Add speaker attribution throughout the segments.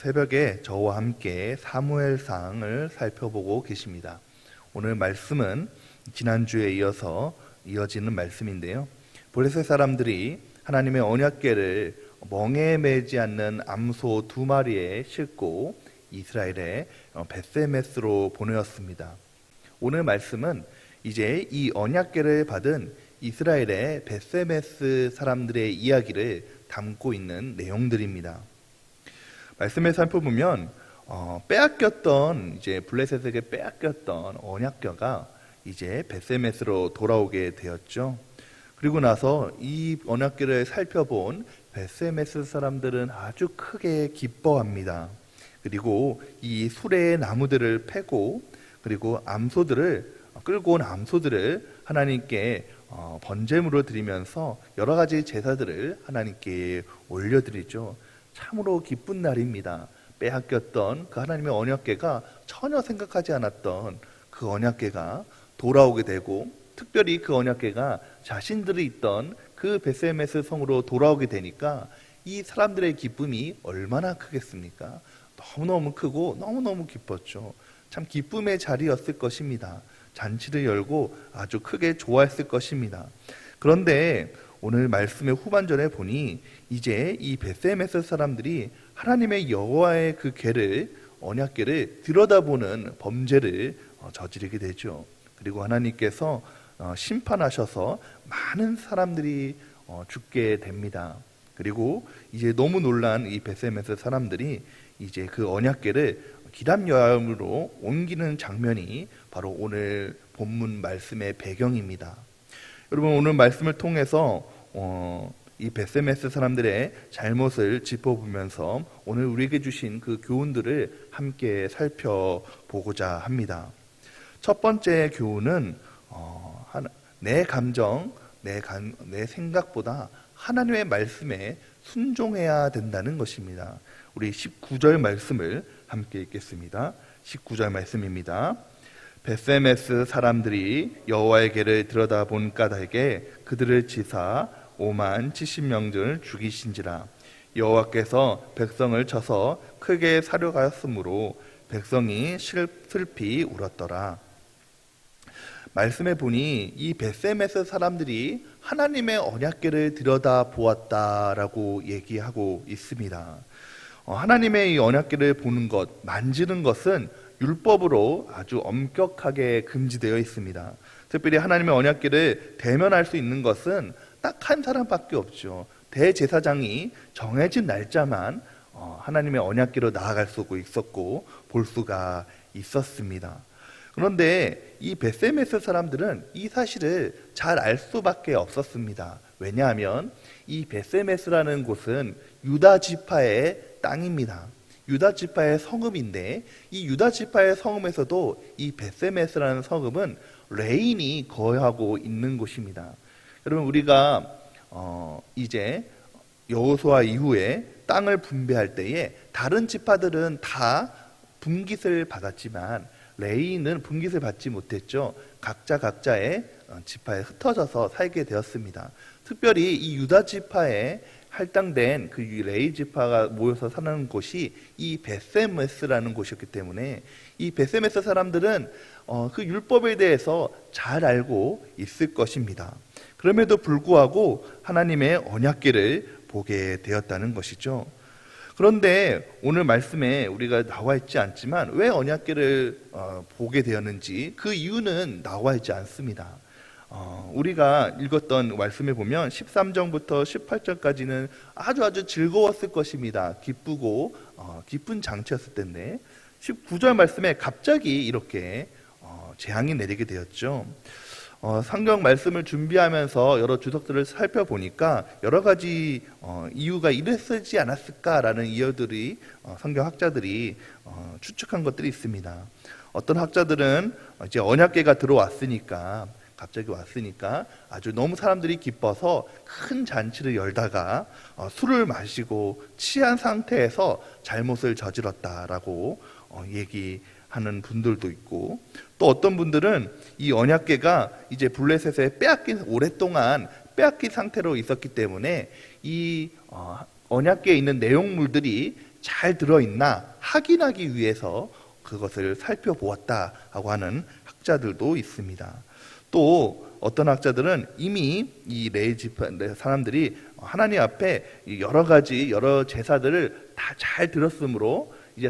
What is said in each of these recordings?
Speaker 1: 새벽에 저와 함께 사무엘상을 살펴보고 계십니다. 오늘 말씀은 지난주에 이어서 이어지는 말씀인데요. 블레셋 사람들이 하나님의 언약궤를 멍에 매지 않는 암소 2마리에 싣고 이스라엘의 벳세메스로 보내었습니다. 오늘 말씀은 이제 이 언약궤를 받은 이스라엘의 벳세메스 사람들의 이야기를 담고 있는 내용들입니다. 말씀을 살펴보면 빼앗겼던 이제 블레셋에게 빼앗겼던 언약궤가 이제 벳세메스로 돌아오게 되었죠. 그리고 나서 이 언약궤를 살펴본 벳세메스 사람들은 아주 크게 기뻐합니다. 그리고 이 수레의 나무들을 패고 그리고 끌고 온 암소들을 하나님께 번제물로 드리면서 여러 가지 제사들을 하나님께 올려드리죠. 참으로 기쁜 날입니다. 빼앗겼던 그 하나님의 언약궤가 전혀 생각하지 않았던 그 언약궤가 돌아오게 되고, 특별히 그 언약궤가 자신들이 있던 그 벳세메스 성으로 돌아오게 되니까 이 사람들의 기쁨이 얼마나 크겠습니까? 너무너무 크고 너무너무 기뻤죠. 참 기쁨의 자리였을 것입니다. 잔치를 열고 아주 크게 좋아했을 것입니다. 그런데 오늘 말씀의 후반전에 보니 이제 이 벳세메스 사람들이 하나님의 여호와의 그 궤를, 언약궤를 들여다보는 범죄를 저지르게 되죠. 그리고 하나님께서 심판하셔서 많은 사람들이 죽게 됩니다. 그리고 이제 너무 놀란 이 벳세메스 사람들이 이제 그 언약궤를 기람여암으로 옮기는 장면이 바로 오늘 본문 말씀의 배경입니다. 여러분, 오늘 말씀을 통해서 이 벳세메스 사람들의 잘못을 짚어보면서 오늘 우리에게 주신 그 교훈들을 함께 살펴보고자 합니다. 첫 번째 교훈은 내 감정, 내 생각보다 하나님의 말씀에 순종해야 된다는 것입니다. 우리 19절 말씀을 함께 읽겠습니다. 19절 말씀입니다. 벳세메스 사람들이 여호와의 궤를 들여다본 까닭에 그들을 치사 5만 70명을 죽이신지라. 여호와께서 백성을 쳐서 크게 사려가였으므로 백성이 슬피 울었더라. 말씀해 보니 이 벳세메스 사람들이 하나님의 언약궤를 들여다보았다라고 얘기하고 있습니다. 하나님의 이 언약궤를 보는 것, 만지는 것은 율법으로 아주 엄격하게 금지되어 있습니다. 특별히 하나님의 언약궤를 대면할 수 있는 것은 딱 한 사람밖에 없죠. 대제사장이 정해진 날짜만 하나님의 언약궤로 나아갈 수 있었고 볼 수가 있었습니다. 그런데 이 벳세메스 사람들은 이 사실을 잘 알 수밖에 없었습니다. 왜냐하면 이 벳세메스라는 곳은 유다 지파의 땅입니다. 유다 지파의 성읍인데 이 유다 지파의 성읍에서도 이 벳세메스라는 성읍은 레인이 거하고 있는 곳입니다. 여러분, 우리가 이제 여호수아 이후에 땅을 분배할 때에 다른 지파들은 다 분깃을 받았지만 레인은 분깃을 받지 못했죠. 각자의 지파에 흩어져서 살게 되었습니다. 특별히 이 유다 지파에 할당된 그 레위 지파가 모여서 사는 곳이 이 벳세메스라는 곳이었기 때문에 이 벳세메스 사람들은 그 율법에 대해서 잘 알고 있을 것입니다. 그럼에도 불구하고 하나님의 언약궤를 보게 되었다는 것이죠. 그런데 오늘 말씀에 우리가 나와 있지 않지만 왜 언약궤를 보게 되었는지 그 이유는 나와 있지 않습니다. 우리가 읽었던 말씀에 보면 13절부터 18절까지는 아주 즐거웠을 것입니다. 기쁘고 기쁜 장치였을 텐데 19절 말씀에 갑자기 이렇게 재앙이 내리게 되었죠. 성경 말씀을 준비하면서 여러 주석들을 살펴보니까 여러 가지 이유가 이랬지 않았을까라는 이유들이 성경 학자들이 추측한 것들이 있습니다. 어떤 학자들은 이제 언약궤가 갑자기 왔으니까 아주 너무 사람들이 기뻐서 큰 잔치를 열다가 술을 마시고 취한 상태에서 잘못을 저질렀다라고 얘기하는 분들도 있고, 또 어떤 분들은 이 언약궤가 이제 블레셋에 오랫동안 빼앗긴 상태로 있었기 때문에 이 언약궤에 있는 내용물들이 잘 들어있나 확인하기 위해서 그것을 살펴보았다라고 하는 학자들도 있습니다. 또 어떤 학자들은 이미 이 레위 지파 사람들이 하나님 앞에 여러 제사들을 다 잘 들었으므로 이제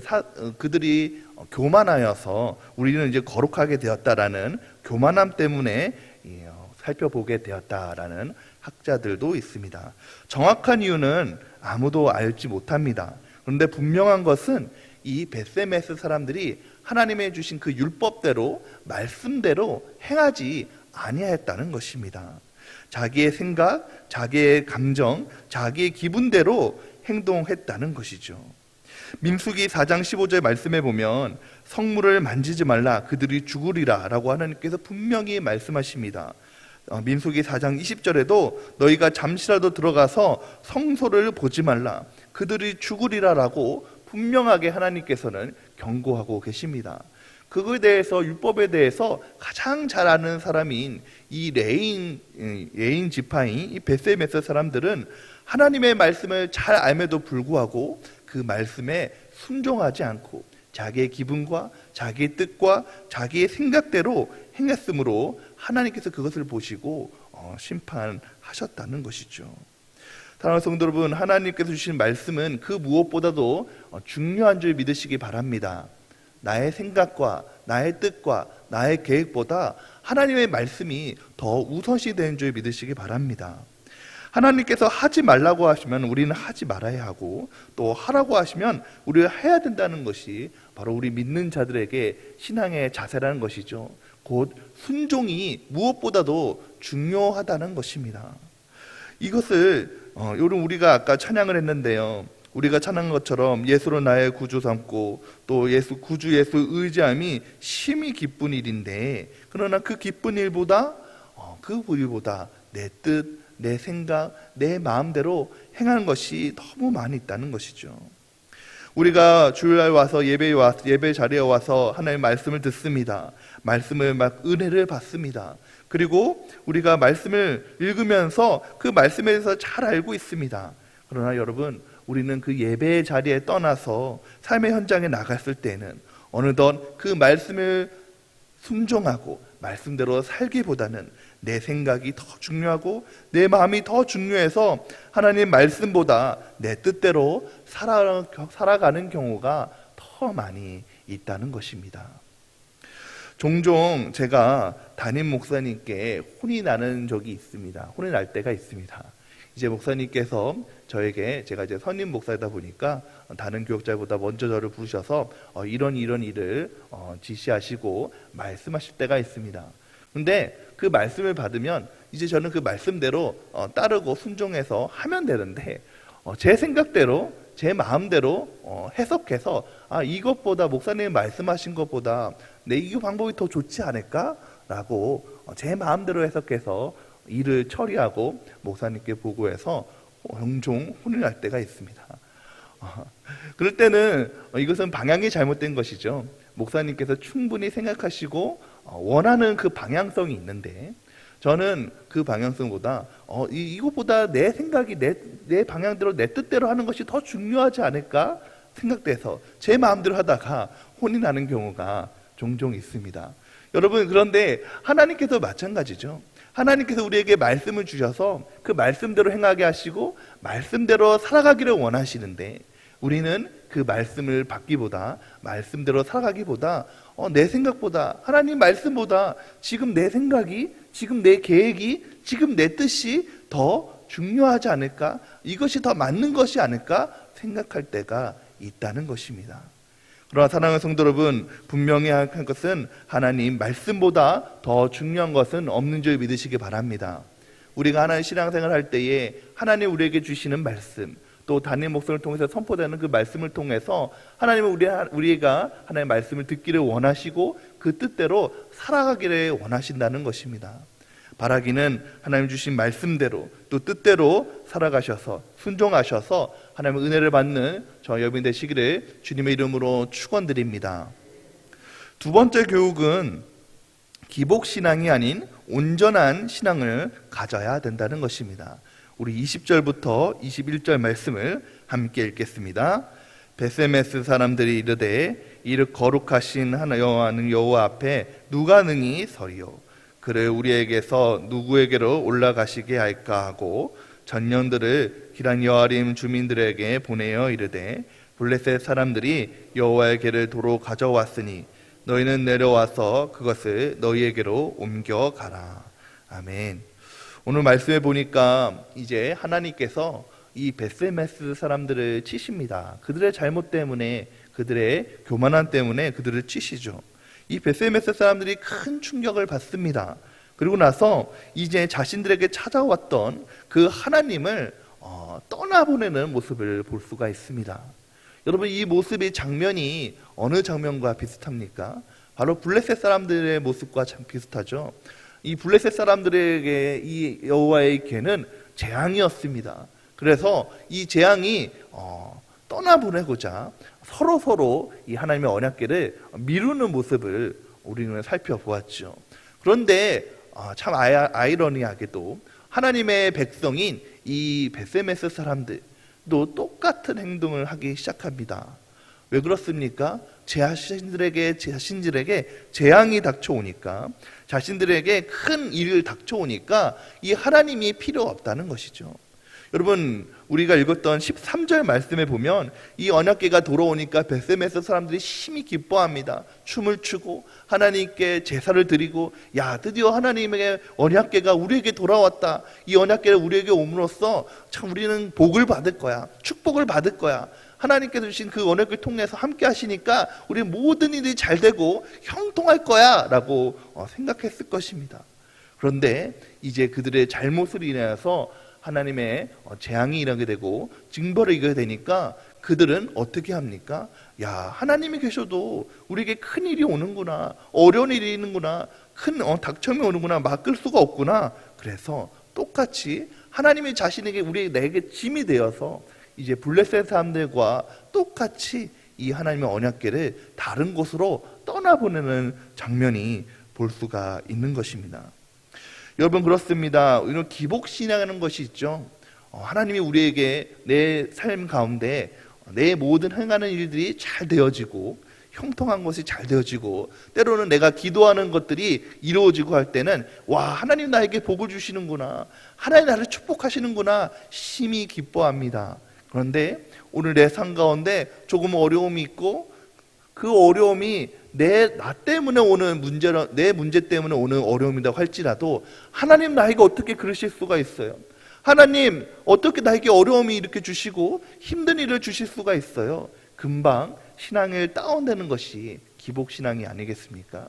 Speaker 1: 그들이 교만하여서 우리는 이제 거룩하게 되었다라는 교만함 때문에 살펴보게 되었다라는 학자들도 있습니다. 정확한 이유는 아무도 알지 못합니다. 그런데 분명한 것은 이 벳세메스 사람들이 하나님의 주신 그 율법대로 말씀대로 행하지 아니하였다는 것입니다. 자기의 생각, 자기의 감정, 자기의 기분대로 행동했다는 것이죠. 민수기 4장 15절 말씀에 보면 성물을 만지지 말라 그들이 죽으리라 라고 하나님께서 분명히 말씀하십니다. 민수기 4장 20절에도 너희가 잠시라도 들어가서 성소를 보지 말라 그들이 죽으리라 라고 분명하게 하나님께서는 경고하고 계십니다. 그거에 대해서 율법에 대해서 가장 잘 아는 사람인 이 레인 지파인 이 벳세메스 사람들은 하나님의 말씀을 잘 알매도 불구하고 그 말씀에 순종하지 않고 자기의 기분과 자기의 뜻과 자기의 생각대로 행했으므로 하나님께서 그것을 보시고 심판하셨다는 것이죠. 사랑하는 성도 여러분, 하나님께서 주신 말씀은 그 무엇보다도 중요한 줄 믿으시기 바랍니다. 나의 생각과 나의 뜻과 나의 계획보다 하나님의 말씀이 더 우선시 되는 줄 믿으시기 바랍니다. 하나님께서 하지 말라고 하시면 우리는 하지 말아야 하고 또 하라고 하시면 우리가 해야 된다는 것이 바로 우리 믿는 자들에게 신앙의 자세라는 것이죠. 곧 순종이 무엇보다도 중요하다는 것입니다. 이것을 여러분 우리가 아까 찬양을 했는데요. 우리가 찬양한 것처럼 예수로 나의 구주 삼고 또 구주 예수 의지함이 심히 기쁜 일인데 그러나 그 기쁜 일보다 내 뜻, 내 생각, 내 마음대로 행하는 것이 너무 많이 있다는 것이죠. 우리가 주일날 와서 예배 자리에 와서 하나님의 말씀을 듣습니다. 말씀을 막 은혜를 받습니다. 그리고 우리가 말씀을 읽으면서 그 말씀에 대해서 잘 알고 있습니다. 그러나 여러분 우리는 그 예배 자리에 떠나서 삶의 현장에 나갔을 때는 어느덧 그 말씀을 순종하고 말씀대로 살기보다는 내 생각이 더 중요하고 내 마음이 더 중요해서 하나님 말씀보다 내 뜻대로 살아가는 경우가 더 많이 있다는 것입니다. 종종 제가 담임 목사님께 혼이 나는 적이 있습니다. 혼이 날 때가 있습니다. 이제 목사님께서 저에게 제가 이제 선임 목사이다 보니까 다른 교역자보다 먼저 저를 부르셔서 이런 일을 지시하시고 말씀하실 때가 있습니다. 근데 그 말씀을 받으면 이제 저는 그 말씀대로 따르고 순종해서 하면 되는데 제 생각대로 제 마음대로 해석해서 이것보다 목사님이 말씀하신 것보다 이 방법이 더 좋지 않을까라고 제 마음대로 해석해서 일을 처리하고 목사님께 보고해서 종종 혼을 날 때가 있습니다. 그럴 때는 이것은 방향이 잘못된 것이죠. 목사님께서 충분히 생각하시고 원하는 그 방향성이 있는데 저는 그 방향성보다 이것보다 내 생각이 내 방향대로 내 뜻대로 하는 것이 더 중요하지 않을까 생각돼서 제 마음대로 하다가 혼이 나는 경우가 종종 있습니다. 여러분 그런데 하나님께서 마찬가지죠. 하나님께서 우리에게 말씀을 주셔서 그 말씀대로 행하게 하시고 말씀대로 살아가기를 원하시는데 우리는 그 말씀을 받기보다 말씀대로 살아가기보다 내 생각보다 하나님 말씀보다 지금 내 생각이 지금 내 계획이 지금 내 뜻이 더 중요하지 않을까 이것이 더 맞는 것이 아닐까 생각할 때가 있다는 것입니다. 그러나 사랑하는 성도 여러분 분명히 할 것은 하나님 말씀보다 더 중요한 것은 없는 줄 믿으시기 바랍니다. 우리가 하나님 신앙생활 할 때에 하나님 우리에게 주시는 말씀 또 담임 목사를 통해서 선포되는 그 말씀을 통해서 하나님은 우리가 하나님의 말씀을 듣기를 원하시고 그 뜻대로 살아가기를 원하신다는 것입니다. 바라기는 하나님 주신 말씀대로 또 뜻대로 살아가셔서 순종하셔서 하나님의 은혜를 받는 저 여러분 되시기를 주님의 이름으로 축원드립니다. 두 번째 교육은 기복신앙이 아닌 온전한 신앙을 가져야 된다는 것입니다. 우리 20절부터 21절 말씀을 함께 읽겠습니다. 베세메스 사람들이 이르되 이르 거룩하신 하나님 여호와 앞에 누가 능히 서리요 그를 우리에게서 누구에게로 올라가시게 할까 하고 전령들을 기란 여아림 주민들에게 보내어 이르되 블레셋 사람들이 여호와의 궤를 도로 가져왔으니 너희는 내려와서 그것을 너희에게로 옮겨가라. 아멘. 오늘 말씀에 보니까 이제 하나님께서 이 베세메스 사람들을 치십니다. 그들의 잘못 때문에, 그들의 교만함 때문에 그들을 치시죠. 이 베세메스 사람들이 큰 충격을 받습니다. 그리고 나서 이제 자신들에게 찾아왔던 그 하나님을 떠나보내는 모습을 볼 수가 있습니다. 여러분, 이 모습의 장면이 어느 장면과 비슷합니까? 바로 블레셋 사람들의 모습과 참 비슷하죠. 이 블레셋 사람들에게 이 여호와의 궤는 재앙이었습니다. 그래서 이 재앙이 떠나보내고자 서로 이 하나님의 언약궤를 미루는 모습을 우리는 살펴보았죠. 그런데 참 아이러니하게도 하나님의 백성인 이 베세메스 사람들도 똑같은 행동을 하기 시작합니다. 왜 그렇습니까? 자신들에게 재앙이 닥쳐오니까, 자신들에게 큰 일을 닥쳐오니까 이 하나님이 필요 없다는 것이죠. 여러분, 우리가 읽었던 13절 말씀에 보면 이 언약궤가 돌아오니까 베세메스 사람들이 심히 기뻐합니다. 춤을 추고 하나님께 제사를 드리고, 야, 드디어 하나님의 언약궤가 우리에게 돌아왔다. 이 언약궤를 우리에게 옴으로써 참 우리는 복을 받을 거야. 축복을 받을 거야. 하나님께서 주신 그 언약궤를 통해서 함께 하시니까 우리 모든 일이 잘 되고 형통할 거야 라고 생각했을 것입니다. 그런데 이제 그들의 잘못을 인해서 하나님의 재앙이 일어나게 되고 징벌을 이기게 되니까 그들은 어떻게 합니까? 야, 하나님이 계셔도 우리에게 큰 일이 오는구나, 어려운 일이 있는구나, 큰 닥쳐움이 오는구나, 막을 수가 없구나. 그래서 똑같이 하나님이 자신에게 내게 짐이 되어서 이제 블레셋 사람들과 똑같이 이 하나님의 언약궤를 다른 곳으로 떠나보내는 장면이 볼 수가 있는 것입니다. 여러분, 그렇습니다. 이런 기복신앙이라는 것이 있죠. 하나님이 우리에게 내 삶 가운데 내 모든 행하는 일들이 잘 되어지고 형통한 것이 잘 되어지고, 때로는 내가 기도하는 것들이 이루어지고 할 때는 와, 하나님 나에게 복을 주시는구나, 하나님 나를 축복하시는구나 심히 기뻐합니다. 그런데 오늘 내 삶 가운데 조금 어려움이 있고, 그 어려움이 나 때문에 오는 내 문제 때문에 오는 어려움이라고 할지라도 하나님 나에게 어떻게 그러실 수가 있어요? 하나님 어떻게 나에게 어려움이 이렇게 주시고 힘든 일을 주실 수가 있어요? 금방 신앙을 다운되는 것이 기복신앙이 아니겠습니까?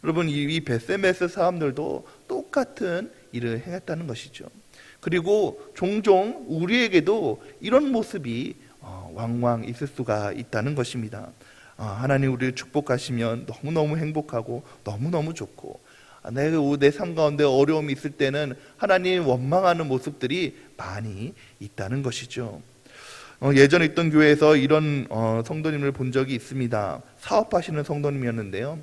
Speaker 1: 여러분, 이 베세메스 사람들도 똑같은 일을 행했다는 것이죠. 그리고 종종 우리에게도 이런 모습이 왕왕 있을 수가 있다는 것입니다. 하나님 우리를 축복하시면 너무너무 행복하고 너무너무 좋고, 내 삶 가운데 어려움이 있을 때는 하나님 원망하는 모습들이 많이 있다는 것이죠. 예전에 있던 교회에서 이런 성도님을 본 적이 있습니다. 사업하시는 성도님이었는데요,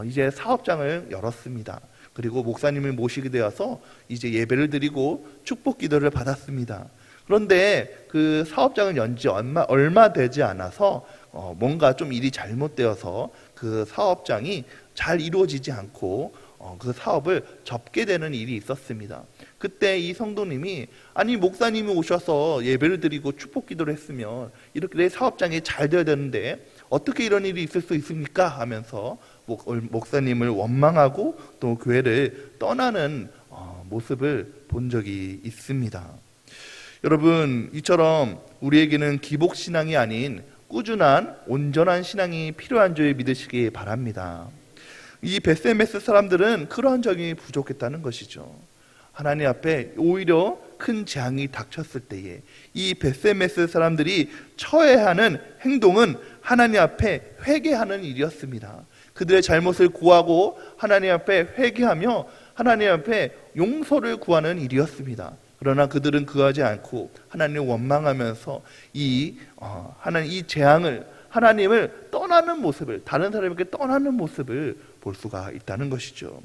Speaker 1: 이제 사업장을 열었습니다. 그리고 목사님을 모시게 되어서 이제 예배를 드리고 축복 기도를 받았습니다. 그런데 그 사업장을 연 지 얼마 되지 않아서 뭔가 좀 일이 잘못되어서 그 사업장이 잘 이루어지지 않고 그 사업을 접게 되는 일이 있었습니다. 그때 이 성도님이, 아니 목사님이 오셔서 예배를 드리고 축복 기도를 했으면 이렇게 내 사업장이 잘 되어야 되는데 어떻게 이런 일이 있을 수 있습니까? 하면서 목사님을 원망하고 또 교회를 떠나는 모습을 본 적이 있습니다. 여러분, 이처럼 우리에게는 기복신앙이 아닌 꾸준한 온전한 신앙이 필요한 줄 믿으시기 바랍니다. 이 베세메스 사람들은 그러한 점이 부족했다는 것이죠. 하나님 앞에 오히려 큰 재앙이 닥쳤을 때에 이 베세메스 사람들이 처해야 하는 행동은 하나님 앞에 회개하는 일이었습니다. 그들의 잘못을 구하고 하나님 앞에 회개하며 하나님 앞에 용서를 구하는 일이었습니다. 그러나 그들은 그하지 않고 하나님을 원망하면서 이 재앙을, 하나님을 떠나는 모습을, 다른 사람에게 떠나는 모습을 볼 수가 있다는 것이죠.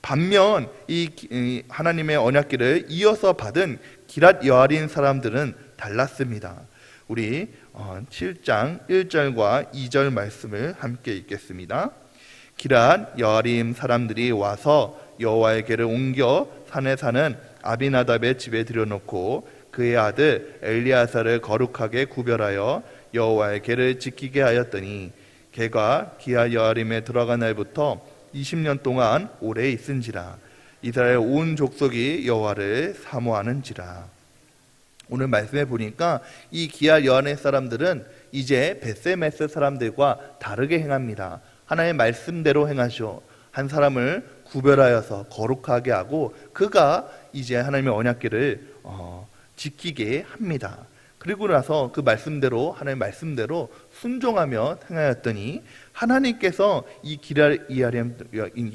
Speaker 1: 반면 이 하나님의 언약궤를 이어서 받은 기랏 여아린 사람들은 달랐습니다. 우리 7장 1절과 2절 말씀을 함께 읽겠습니다. 기럇 여아림 사람들이 와서 여호와의 궤를 옮겨 산에 사는 아비나답의 집에 들여놓고 그의 아들 엘리아사를 거룩하게 구별하여 여호와의 궤를 지키게 하였더니 걔가 기럇 여아림에 들어간 날부터 20년 동안 오래 있은지라. 이스라엘 온 족속이 여호와를 사모하는지라. 오늘 말씀해 보니까 이 기럇 여아림 사람들은 이제 벳세메스 사람들과 다르게 행합니다. 하나님의 말씀대로 행하시오. 한 사람을 구별하여서 거룩하게 하고 그가 이제 하나님의 언약궤를 지키게 합니다. 그리고 나서 그 말씀대로 하나님의 말씀대로 순종하며 행하였더니 하나님께서 이 기럇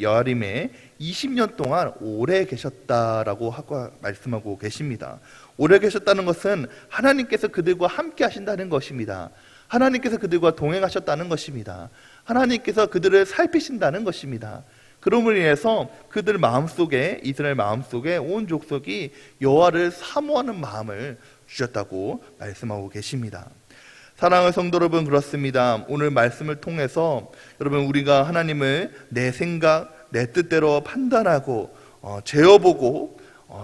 Speaker 1: 여아림에 20년 동안 오래 계셨다라고 하고 말씀하고 계십니다. 오래 계셨다는 것은 하나님께서 그들과 함께 하신다는 것입니다. 하나님께서 그들과 동행하셨다는 것입니다. 하나님께서 그들을 살피신다는 것입니다. 그럼으로 인해서 그들 마음속에, 이스라엘 마음속에 온 족속이 여호와를 사모하는 마음을 주셨다고 말씀하고 계십니다. 사랑하는 성도 여러분, 그렇습니다. 오늘 말씀을 통해서 여러분, 우리가 하나님을 내 생각, 내 뜻대로 판단하고 재어보고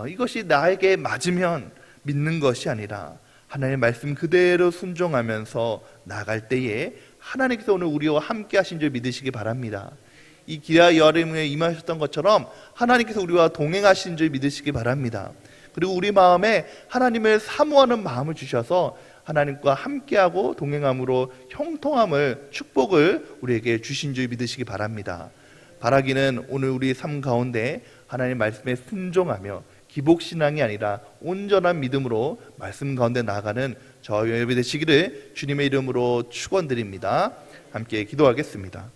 Speaker 1: 이것이 나에게 맞으면 믿는 것이 아니라 하나님의 말씀 그대로 순종하면서 나아갈 때에 하나님께서 오늘 우리와 함께 하신 줄 믿으시기 바랍니다. 이 기럇 여아림에 임하셨던 것처럼 하나님께서 우리와 동행하신 줄 믿으시기 바랍니다. 그리고 우리 마음에 하나님을 사모하는 마음을 주셔서 하나님과 함께하고 동행함으로 형통함을, 축복을 우리에게 주신 줄 믿으시기 바랍니다. 바라기는 오늘 우리 삶 가운데 하나님의 말씀에 순종하며 기복신앙이 아니라 온전한 믿음으로 말씀 가운데 나아가는 저희 여러분이 되시기를 주님의 이름으로 축원드립니다. 함께 기도하겠습니다.